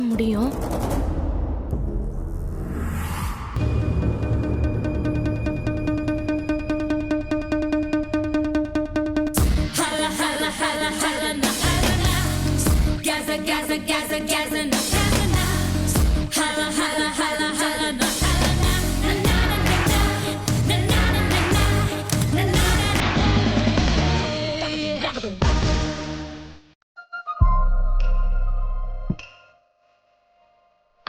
முடியும்.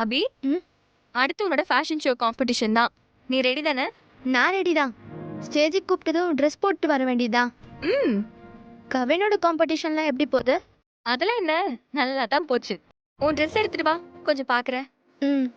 அபி, அடுத்து உன்னோட ஃபேஷன் ஷோ காம்படிஷன் தான். நீ ரெடி தானே? நான் ரெடி தான். ஸ்டேஜுக்கு கூப்பிட்டதும் ட்ரெஸ் போட்டு வர வேண்டியதுதான். ம், கவினோட காம்படிஷன்லாம் எப்படி போகுது? அதெல்லாம் என்ன, நல்லா தான் போச்சு. உன் ட்ரெஸ் எடுத்துட்டு வா, கொஞ்சம் பார்க்குறேன். ம்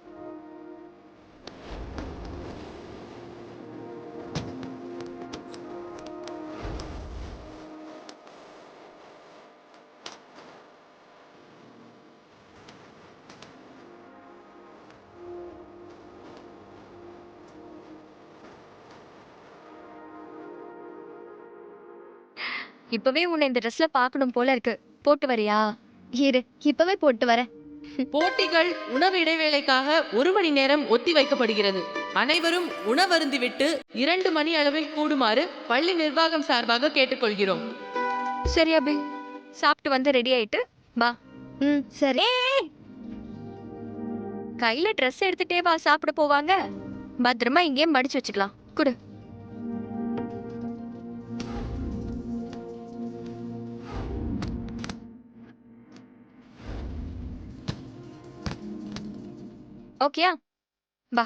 இப்பவே உன்னை இந்த ட்ரெஸ்ல பார்க்கணும் போல இருக்கு. போட்டு வரியா? இரு, இப்பவே போட்டு வரேன். போட்டிகள் உணவு இடைவேளைக்காக 1 மணி நேரம் ஒத்தி வைக்கப்படுகிறது. அனைவரும் உணவருந்திவிட்டு 2 மணி அளவில் கூடுமாறு பள்ளி நிர்வாகம் சார்பாக கேட்டுக்கொள்கிறோம். சரி அபி, சாப்பிட்டு வந்து ரெடி ஆயிட்டு வா. சரி. கையில ட்ரெஸ் எடுத்துட்டே வா, சாப்பிட போவாங்க. பத்திரமா இங்கேயே மடிச்சு வச்சுக்கலாம். குடு. ஓகேயா? வா.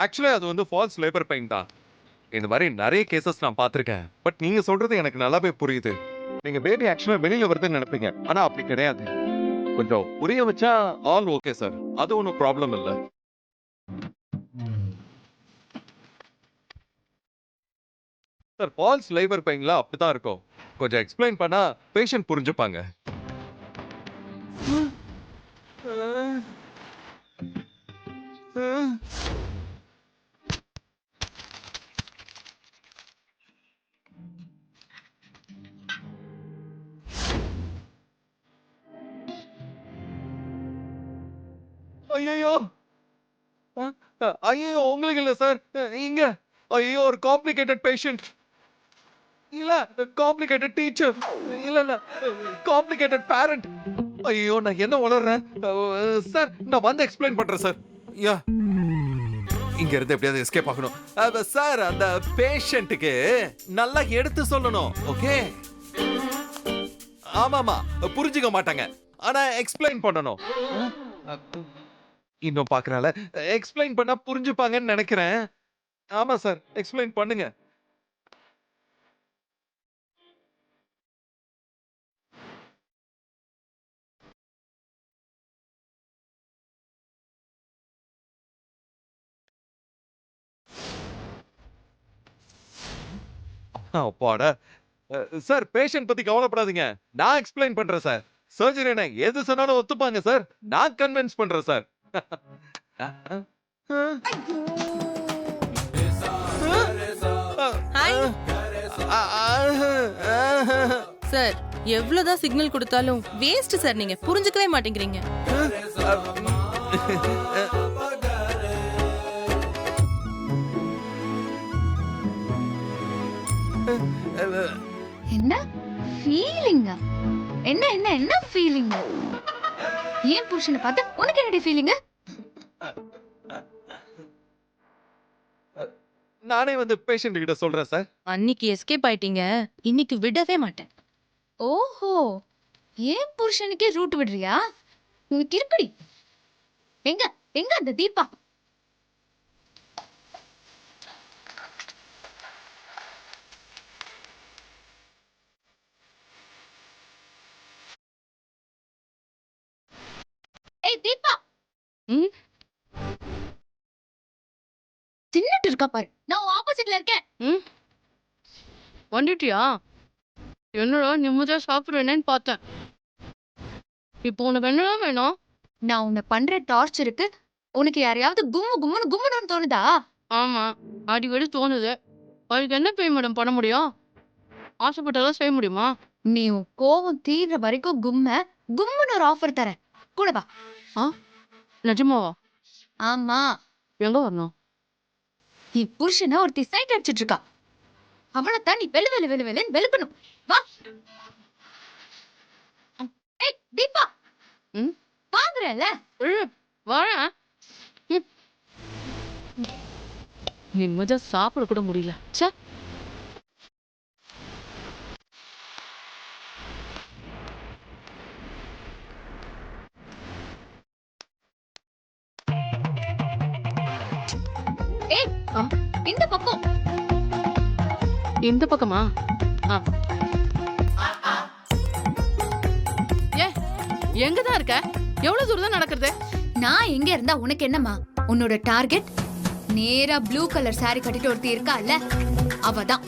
ஆக்சுவலா அது வந்து ஃபால்ஸ் லேபர் பெயின் தான். இந்த மாதிரி நிறைய கேசஸ் நான் பார்த்திருக்கேன். பட் நீங்க சொல்றது எனக்கு நல்லாவே புரியுது. நீங்க பேபி ஆக்சுவலா வெளியில வருதுன்னு நினைப்பீங்க, ஆனா அப்படி கிடையாது. கொஞ்சம் புரிய வச்சா ஆல் ஓகே சார், அது ஒன்றும் ப்ராப்ளம் இல்லை. சார் ஃபால்ஸ் லேபர் பெயின்ல அப்படிதான் இருக்கும். கொஞ்சம் எக்ஸ்பிளைன் பண்ணா பேஷண்ட் புரிஞ்சுப்பாங்க. ஐயோ ஐயோ, உங்களுக்கு இல்ல சார், இங்க. ஐயோ, ஒரு காம்ப்ளிகேட்டட் பேஷண்ட். இல்ல, காம்ப்ளிகேட்டட் டீச்சர். இல்ல, காம்ப்ளிகேட்டட் பேரண்ட். ஐயோ, நான் என்ன வளர்றேன் சார். நான் வந்து எக்ஸ்பிளைன் பண்றேன் சார். யா, இங்க இருந்து எப்படியாவது எஸ்கேப் ஆகணும் சார். அந்த பேஷண்ட்டுக்கு நல்லா எடுத்து சொல்லணும். ஓகே, ஆமாமா, புரிஞ்சுக்க மாட்டாங்க, ஆனா எக்ஸ்பிளைன் பண்ணணும். இன்னும் பாக்குறால, எக்ஸ்பிளைன் பண்ணா புரிஞ்சுப்பாங்கன்னு நினைக்கிறேன். ஆமா சார், எக்ஸ்பிளைன் பண்ணுங்க. அப்பாடா சார், பேஷண்ட் பத்தி கவலைப்படாதீங்க, நான் எக்ஸ்பிளைன் பண்றேன் சார். சர்ஜரி என்ன எது சொன்னாலும் ஒத்துப்பாங்க சார். நான் கன்வின்ஸ் பண்றேன் சார். சார், எவ்வளவுதான் சிக்னல் கொடுத்தாலும் வேஸ்ட் சார். நீங்க புரிஞ்சுக்கவே மாட்டேங்கிறீங்க. என்ன ஃபீலிங்கா? என்ன என்ன என்ன ஃபீலிங்? ஏன் புருஷனை பார்த்து உனக்கு என்னடி ஃபீலிங்? நானே வந்து பேஷண்ட் கிட்ட சொல்றேன் சார். அன்னைக்கு எஸ்கேப் ஆயிட்டீங்க, இன்னைக்கு விடவே மாட்டேன். ஓஹோ, ஏன் புருஷனுக்கே ரூட் விடுறியா? உனக்கு இருக்குடி. எங்க எங்க அந்த தீபா? ஏய் தீபா. ம், தின்னுட்டு இருக்கா பாரு. நான் ஆப்போசிட்ல இருக்கேன். ம். வந்துட்டியா? என்னடா நிம்மதியா சாப்பிடுவேன்னு பார்த்தேன். இப்போ உனக்கு என்னதான் வேணும்? நான் உன்னை பண்ற டார்ச்சருக்கு உனக்கு யாரையாவது கும்முன்னு கும்முன்னு தோணுதா? ஆமா, அடிக்கடி தோணுது. அதுக்கு என்ன போய் மேடம் பண்ண முடியும்? ஆசைப்பட்டதெல்லாம் செய்ய முடியுமா? நீ உன் கோவம் தீர்ற வரைக்கும் கும்ம, கும்முன்னு ஒரு ஆஃபர் தரேன். கூட வா. நிஜமாவா? ஆமா, எங்க வரணும்? நீ புருஷனை ஒருத்தி சைட் அடிச்சிட்டு இருக்கா. அவளைத்தான் நீ வெளு வெளு வெளு வெளுன்னு வெளுக்கணும். வா. ஏய் தீபா. ம்? வாங்குறல. வரேன். நிம்மதியா சாப்பிட கூட முடியல. ச்சே. ஏய் இந்த பக்கம். இந்த பக்கமா? எங்கதான் இருக்க? எவ்வளவு தூரம் தான் நடக்கிறது? நான் எங்க இருந்தா உனக்கு என்னம்மா? உன்னோட டார்கெட் நேரா ப்ளூ கலர் saree கட்டிட்டு ஒருத்தி இருக்கால, அவதான்.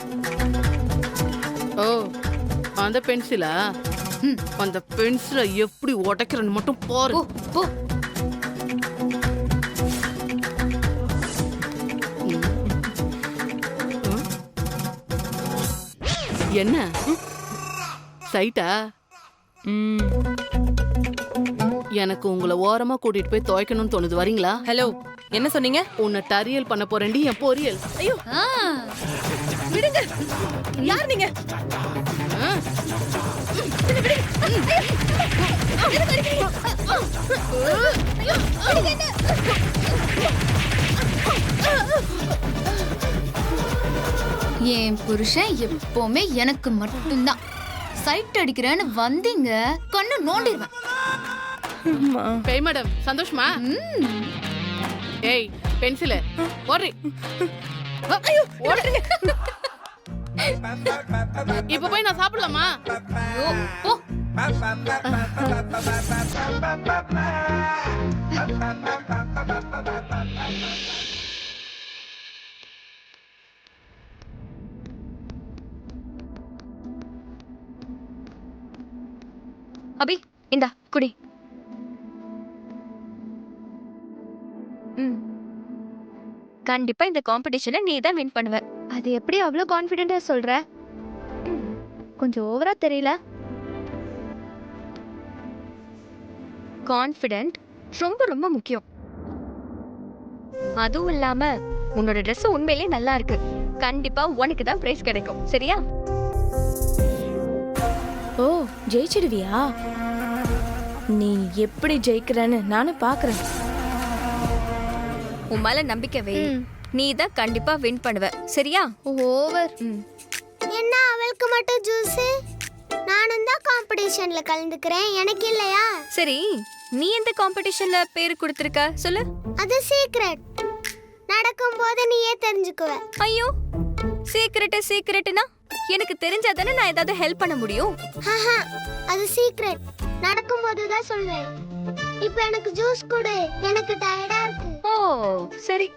ஓ, அந்த பென்சிலா? ம். அந்த பென்சிலை எப்படி உடைக்கிறன்னு மட்டும் பாரு. போ போ. என்ன சைட்டா? எனக்கு உங்களை ஓரமா கூட்டிட்டு போய் துவைக்கணும்னு தோணுது. வரீங்களா? ஹலோ, என்ன சொன்னீங்க? உன்னை டரியல் பண்ண போறேன்டி, என் பொரியல். ஐயோ, ஆ, விடுங்க. யார் நீங்க? என் புருஷன் எப்பவுமே எனக்கு மட்டும்தான். சைட் அடிக்கிறேன்னு வந்தீங்க, கண்ணு நோண்டிடுவேன். பேய் மேடம், சந்தோஷமா? ஏய், பென்சிலு ஓடுறி. ஐயோ, ஓடுறீங்க. இப்ப போய் நான் சாப்பிடலாமா? ஐயோ, போ. அபி இந்தா குடி. ம். கண்டிப்பா இந்த காம்படிஷனை நீ தான் வின் பண்ணுவ. அது எப்படி அவ்வளோ கான்ஃபிடென்ட்டா சொல்ற? கொஞ்சம் ஓவரா தெரியல. கான்ஃபிடென்ட் ரொம்ப ரொம்ப முக்கியம். அதுவும் இல்லாம உன்னோட Dress உண்மையிலேயே நல்லா இருக்கு. கண்டிப்பா உனக்கு தான் பிரைஸ் கிடைக்கும். சரியா? ஓ, ஜெயிச்சிடுவியா? நீ எப்படி ஜெயிக்கிறன்னு நானும் பாக்குறேன். உன் மேல நம்பிக்கை வை. நீ தான் கண்டிப்பா வின் பண்ணுவ. சரியா? ஓவர். என்ன அவளுக்கு மட்டும் ஜூஸ்? நானும் தான் காம்படிஷன்ல கலந்துக்கிறேன், எனக்கு இல்லையா? சரி, நீ எந்த காம்படிஷன்ல பேர் கொடுத்திருக்க சொல்லு. அது சீக்ரெட். நடக்கும்போது நீயே தெரிஞ்சுக்குவ. ஐயோ, சீக்ரெட்னா எனக்கு தெரிஞ்சாதானே நான் ஏதாவது ஹெல்ப் பண்ண முடியும். ஹஹா, அது சீக்ரெட். நடக்கும்போது தான் சொல்வேன். இப்போ எனக்கு ஜூஸ் கொடு, எனக்கு டயர்டா இருக்கு. ஓ சரி.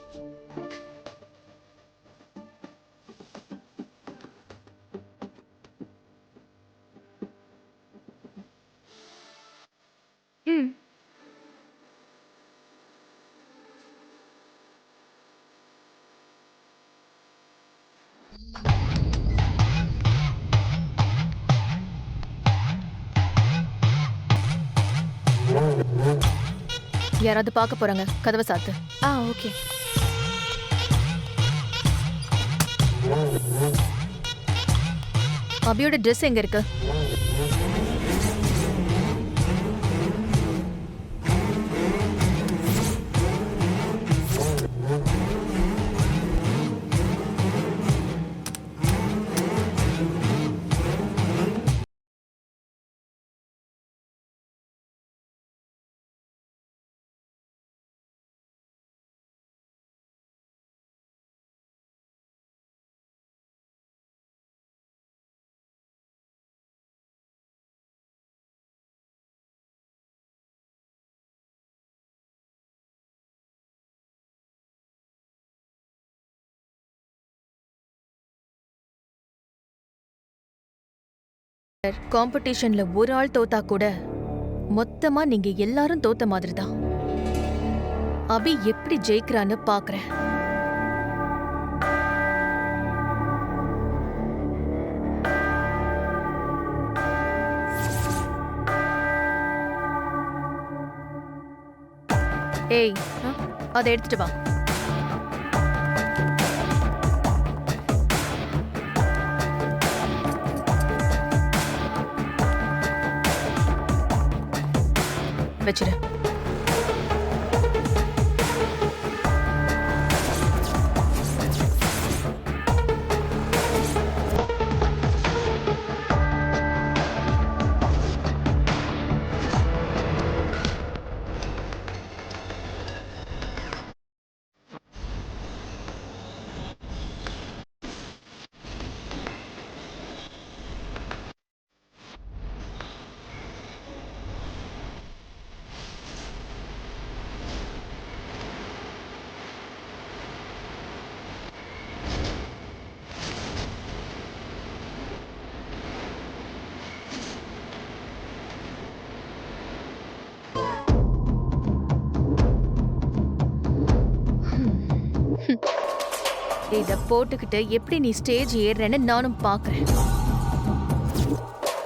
ம். யாராவது பார்க்க போறாங்க, கதவை சாத்து. ஓகே. அபியோட ட்ரெஸ் எங்க இருக்கு? காம்படிஷன்ல ஒரு ஆள் தோத்தா கூட மொத்தமா நீங்க எல்லாரும் தோத்த மாதிரி தான். அபி எப்படி ஜெயிக்கிறான்னு பாக்குறேன். ஏய் அதை எடுத்துட்டு வா. வச்சிரு. இத போட்டுக்கிட்டு எப்படி நீ ஸ்டேஜ் ஏறுறேன்னு நானும் பாக்குறேன்.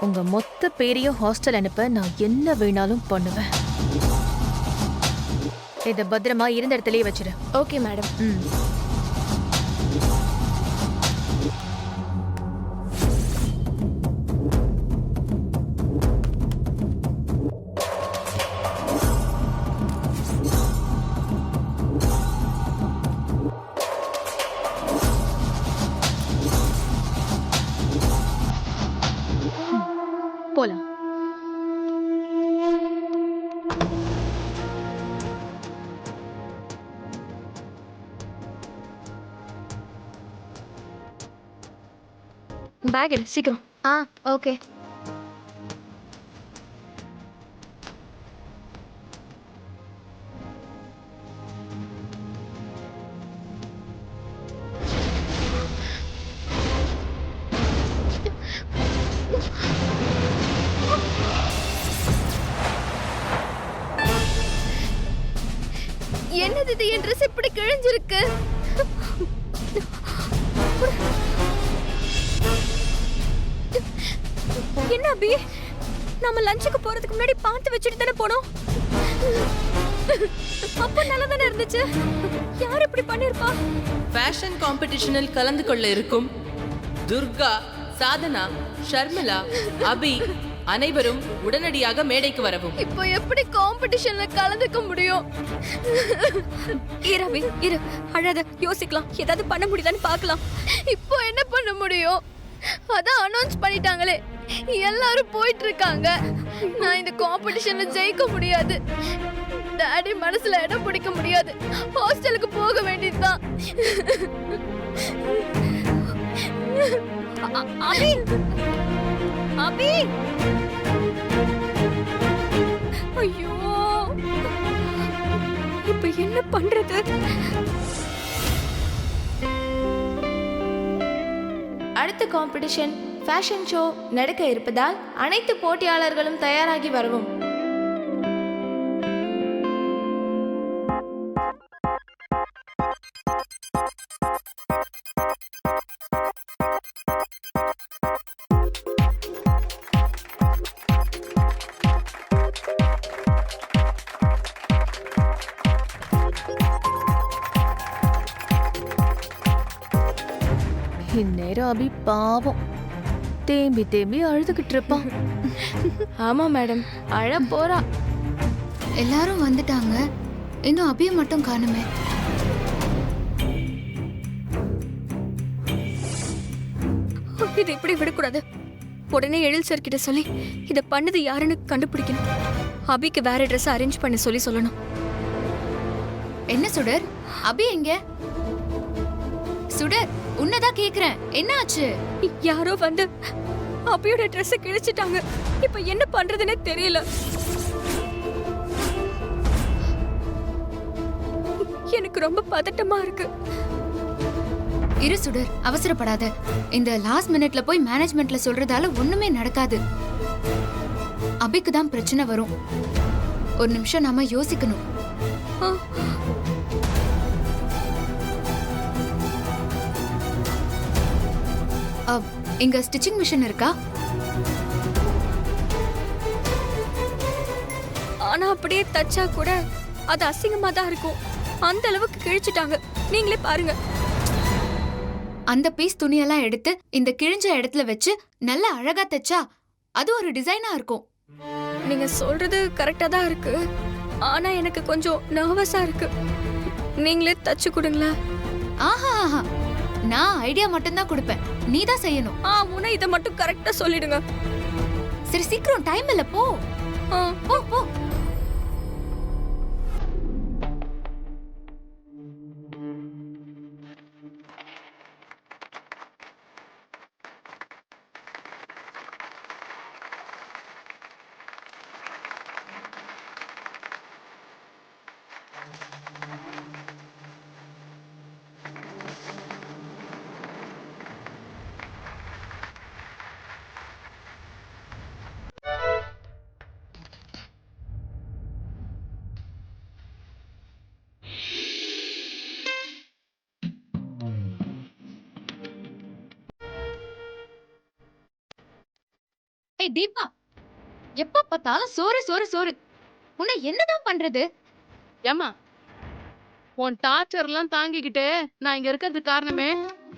உங்க மொத்த பேரையும் ஹாஸ்டல் அனுப்ப நான் என்ன வேணாலும் பண்ணுவேன். இத பத்திரமா இருந்த இடத்துலயே வச்சிரு. Okay madam. போலாம். பேக் எடு சீக்கிரம். ஓகே. என்னது இது? என் ட்ரெஸ் இப்படி கிழிஞ்சிருக்கு. என்ன அபி, நாம லஞ்சுக்கு போறதுக்கு முன்னாடி பார்த்து வச்சுட்டு தானே போனோம். அப்ப நல்லா தானே இருந்துச்சு. யார் இப்படி பண்ணிருப்பா? ஃபேஷன் காம்படிஷனில் கலந்து கொள்ள இருக்கும் துர்கா, சாதனா, ஷர்மிளா, அபி அனைவரும் உடனடியாக மேடைக்கு வரவும். இப்போ எப்படி காம்படிஷன்ல கலந்துக்க முடியும்? இரவி இரு, அழாத, யோசிக்கலாம். ஏதாவது பண்ண முடியுதான்னு பார்க்கலாம். இப்போ என்ன பண்ண முடியும்? அதான் அனௌன்ஸ் பண்ணிட்டாங்களே, எல்லாரும் போயிட்டு இருக்காங்க. நான் இந்த காம்படிஷன்ல ஜெயிக்க முடியாது. டாடி மனசுல இடம் பிடிக்க முடியாது. ஹாஸ்டலுக்கு போக வேண்டியதுதான். அபி, அபி, ஐயோ, இப்ப என்ன பண்றது? அடுத்த காம்படிஷன் ஃபேஷன் ஷோ நடக்க இருப்பதால் அனைத்து போட்டியாளர்களும் தயாராகி வரவும். இந்நேரம் அபி பாவம் தேம்பி தேம்பி அழுதுகிட்டு இருப்பான். ஆமா மேடம், அழ போறா. எல்லாரும் வந்துட்டாங்க, இன்னும் அபியை மட்டும் காணுமே. இது இப்படி விடக்கூடாது. உடனே எழில் சார் கிட்ட சொல்லி இத பண்ணது யாருன்னு கண்டுபிடிக்கணும். அபிக்கு வேற ட்ரெஸ் அரேஞ்ச் பண்ண சொல்லணும். என்ன சுடர், அபி எங்க? சுடர், உன்னதான் கேக்குறேன், என்ன ஆச்சு? யாரோ வந்து அபியோட ட்ரெஸ் கிழிச்சிட்டாங்க. இப்ப என்ன பண்றதுன்னே தெரியல. எனக்கு ரொம்ப பதட்டமா இருக்கு. இரு சுடர், அவசரப்படாத. இந்த லாஸ்ட் மினிட்ல போய் மேனேஜ்மெண்ட்ல சொல்றதால ஒண்ணுமே நடக்காது. அபிக்கு தான் பிரச்சனை வரும். ஒரு நிமிஷம் நாம யோசிக்கணும். இங்க ஸ்டிச்சிங் மிஷின் இருக்கா? ஆனா அப்படியே தச்சா கூட அது அசிங்கமா தான் இருக்கும். அந்த அளவுக்கு கிழிச்சிட்டாங்க. நீங்களே பாருங்க. அந்த பீஸ் துணியெல்லாம் எடுத்து இந்த கிழிஞ்ச இடத்துல வச்சு நல்லா அழகா தைச்சா அது ஒரு டிசைனா இருக்கும். நீங்க சொல்றது கரெக்டா தான் இருக்கு. ஆனா எனக்கு கொஞ்சம் நர்வஸா இருக்கு. நீங்களே தச்சு கொடுங்களேன். ஆஹா ஆஹா, நான் ஐடியா மட்டும்தான் கொடுப்பேன், நீ தான் செய்யணும். முன்ன இதை மட்டும் கரெக்டா சொல்லிடுங்க. சரி சீக்கிரம், டைம் இல்ல, போ போ போ. ஏய் தீபா, எப்ப பார்த்தாலும் சோறு சோறு சோறு. உன்னை என்னதான் பண்றது? ஏமா உன் டார்ச்சர்லாம் தாங்கிக்கிட்டு நான் இங்க இருக்கிறதுக்கு காரணமே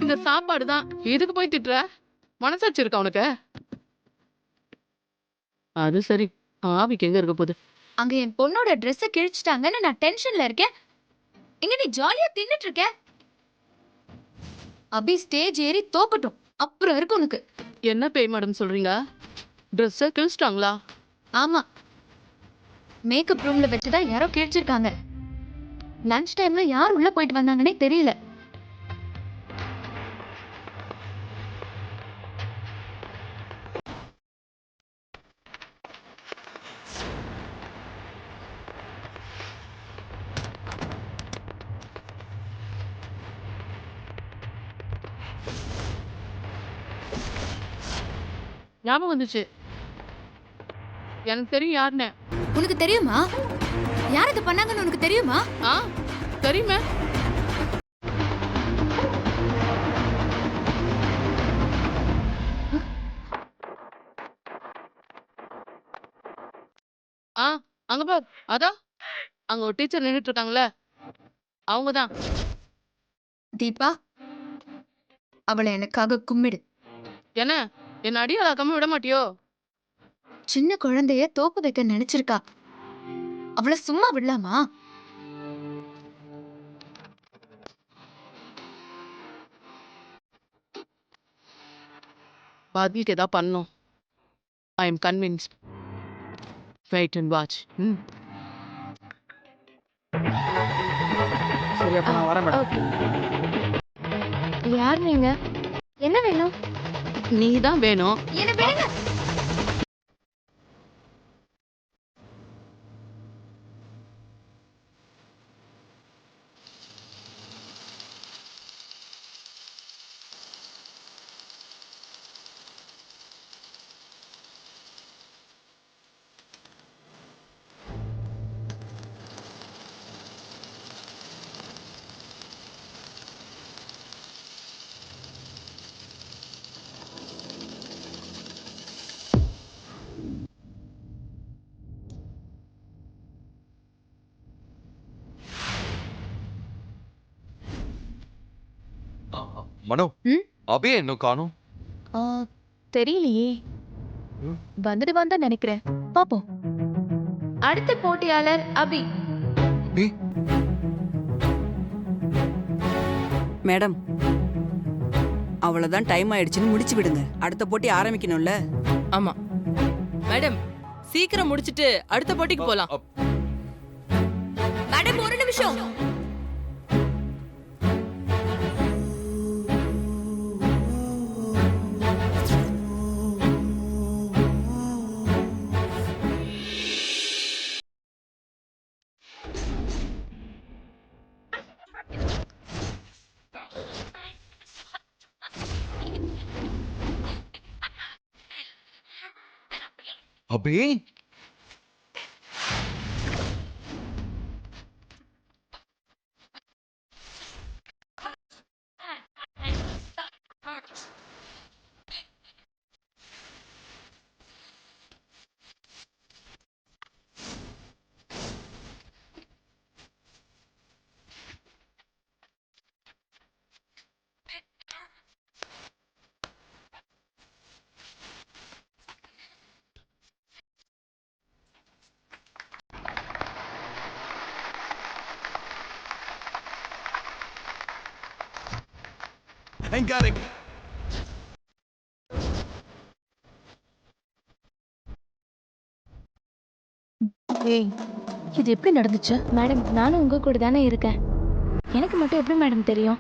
இந்த சாப்பாடு தான். எதுக்கு போய் திட்டுற? மனசாட்சி இருக்கா உனக்கு? அது சரி, ஆவிக்கு எங்க இருக்க போகுது? அங்க என் பொண்ணோட ட்ரெஸ்ஸ கிழிச்சிட்டாங்கன்னு நான் டென்ஷன்ல இருக்கேன். இங்க நீ ஜாலியா தின்னுட்டு இருக்க. அபி ஸ்டேஜ் ஏறி தோக்கட்டும், அப்புறம் இருக்கு உனக்கு. என்ன பேய் மேடம் சொல்றீங்க? ட்ரெஸ்ஸை கிழிச்சிட்டாங்களா? ஆமா, மேக்கப் ரூம்ல வச்சுதான் யாரோ கிழிச்சிருக்காங்க. லஞ்ச் டைம்ல யார் உள்ள போயிட்டு வந்தாங்கன்னே தெரியல. ஞாபகம் வந்துச்சு, எனக்கு தெரியும் யாருன்னு. உனக்கு தெரியுமா யார் இது பண்ணாங்கன்னு? உனக்கு தெரியுமா? தெரியுமே. அங்க பார், அதான் அங்க ஒரு டீச்சர் நின்னுட்டு இருக்காங்களே, அவங்கதான். தீபா, அவளை எனக்காக கும்பிடு. என்ன அடியாளாக்காம விட மாட்டியோ? சின்ன குழந்தைய தோப்பு வைக்க நினைச்சிருக்கா, அவளை சும்மா விடலாமா? பாதிக்கு ஏதாவது பண்ணும். I am convinced. Wait and watch. சரி, அப்ப நான் வரேன் மேடம். யார் நீங்க? என்ன வேணும்? நீ தான் வேணும். என்ன விடுங்க. மனோ, அபியை இன்னும் காணோம். தெரியலையே, வந்துடுவான் தான் நினைக்கிறேன். பாப்போம். அடுத்த போட்டியாளர் அபி. அபி, மேடம், அவ்வளவுதான், டைம் ஆயிடுச்சுன்னு முடிச்சு விடுங்க. அடுத்த போட்டி ஆரம்பிக்கணும்ல. ஆமா மேடம், சீக்கிரம் முடிச்சிட்டு அடுத்த போட்டிக்கு போலாம். மேடம் ஒரு நிமிஷம். அபி, Incorrect. ஏய் இது எப்படி நடந்துச்சு? மேடம் நானும் உங்க கூட தானே இருக்கேன். எனக்கு மட்டும் எப்படி மேடம் தெரியும்?